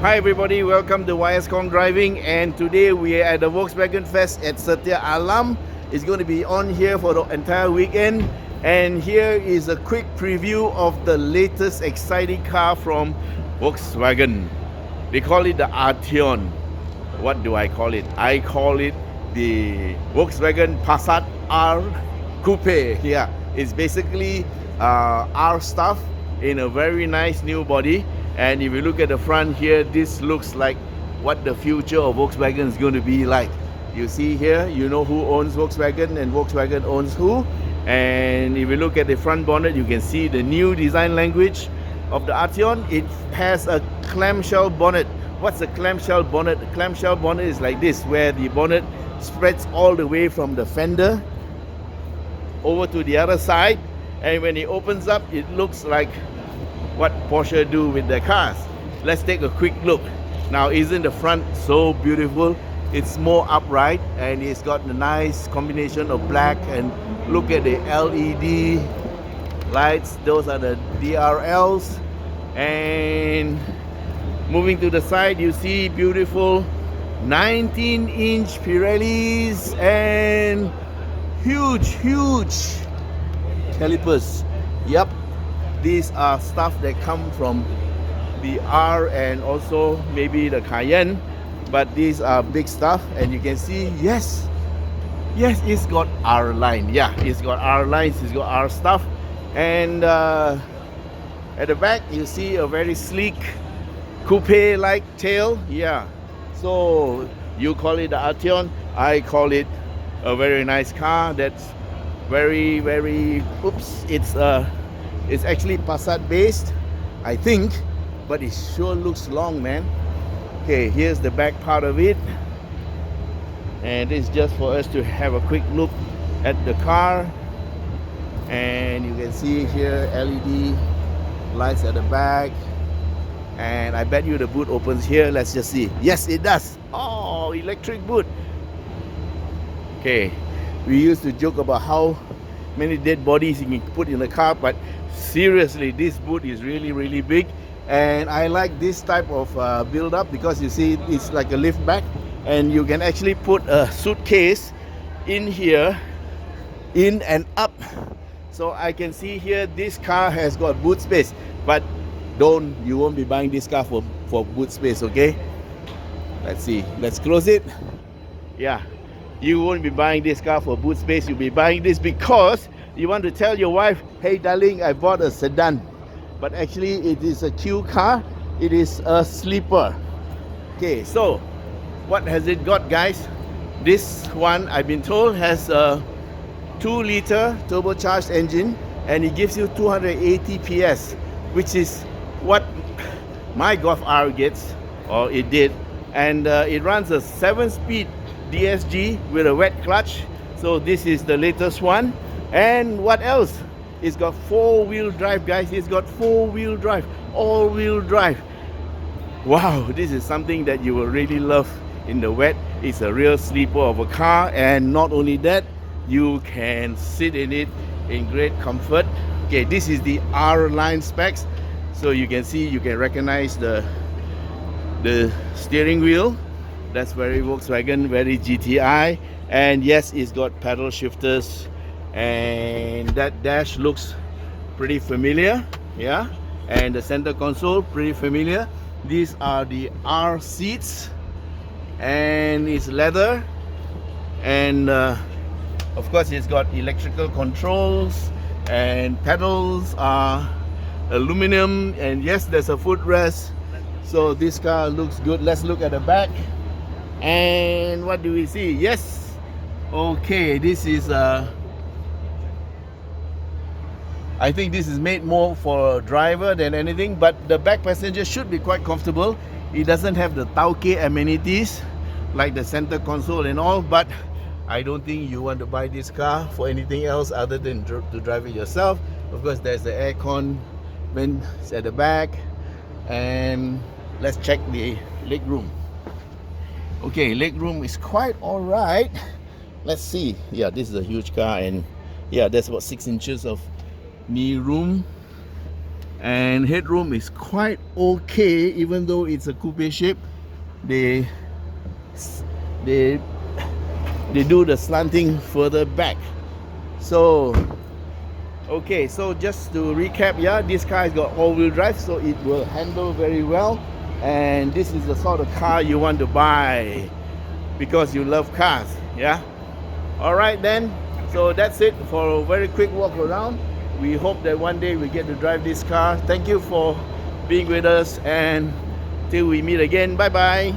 Hi everybody, welcome to Khong Driving, and today we are at the Volkswagen Fest at Setia Alam. It's going to be on here for the entire weekend, and here is a quick preview of the latest exciting car from Volkswagen. They call it the Arteon. What do I call it? I call it the Volkswagen Passat R Coupe. Yeah, it's basically R stuff in a very nice new body. And if you look at the front here, this looks like what the future of Volkswagen is going to be like. You see here, you know who owns Volkswagen and Volkswagen owns who. And if you look at the front bonnet, you can see the new design language of the Arteon. It has a clamshell bonnet. What's a clamshell bonnet? The clamshell bonnet is like this, where the bonnet spreads all the way from the fender over to the other side. And when it opens up, it looks like what Porsche do with their cars. Let's take a quick look. Now, isn't the front so beautiful? It's more upright and it's got a nice combination of black, and look at the LED lights. Those are the DRLs. And moving to the side, you see beautiful 19-inch Pirellis and huge calipers. Yep, these are stuff that come from the R and also maybe the Cayenne, but these are big stuff. And you can see, yes, it's got R line. Yeah, it's got R lines, it's got R stuff. And at the back you see a very sleek coupe like tail. Yeah, so you call it the Arteon, I call it a very nice car. That's very it's actually Passat based, I think, but it sure looks long, man. Okay, here's the back part of it, and it's just for us to have a quick look at the car. And you can see here LED lights at the back, and I bet you the boot opens here. Let's just see. Yes, it does. Oh, electric boot. Okay, we used to joke about how many dead bodies you can put in the car, but seriously, this boot is really big. And I like this type of build up because you see it's like a lift back, and you can actually put a suitcase in here, in and up. So I can see here this car has got boot space, but you won't be buying this car for boot space, okay? Let's see, let's close it. Yeah, you won't be buying this car for boot space. You'll be buying this because you want to tell your wife, hey darling, I bought a sedan. But actually it is a Q car. It is a sleeper. Okay, so what has it got, guys? This one, I've been told, has a 2-liter turbocharged engine, and it gives you 280 PS, which is what my Golf R gets, or it did. And it runs a 7-speed DSG with a wet clutch. So this is the latest one. And what else? It's got 4-wheel drive, guys. It's got 4-wheel drive, all-wheel drive. Wow, this is something that you will really love in the wet. It's a real sleeper of a car, and not only that, you can sit in it in great comfort. Okay, this is the R line specs. So you can see, you can recognize the steering wheel. That's very Volkswagen, very GTI. And yes, it's got paddle shifters, and that dash looks pretty familiar. Yeah, and the center console, pretty familiar. These are the R seats, and it's leather, and of course it's got electrical controls, and pedals are aluminum, and yes, there's a footrest. So this car looks good. Let's look at the back. And what do we see? Yes, okay, this is I think this is made more for a driver than anything, but the back passenger should be quite comfortable. It doesn't have the Tauke amenities like the center console and all, but I don't think you want to buy this car for anything else other than to drive it yourself. Of course, there's the aircon vents at the back. And let's check the leg room. Okay, leg room is quite all right. Let's see. Yeah, this is a huge car, and yeah, that's about 6 inches of knee room. and headroom is quite okay, even though it's a coupe shape. They they do the slanting further back. So okay, so just to recap, yeah, this car has got all-wheel drive, so it will handle very well, and this is the sort of car you want to buy because you love cars. Yeah, all right then, so that's it for a very quick walk around. We hope that one day we get to drive this car. Thank you for being with us, and till we meet again, bye bye.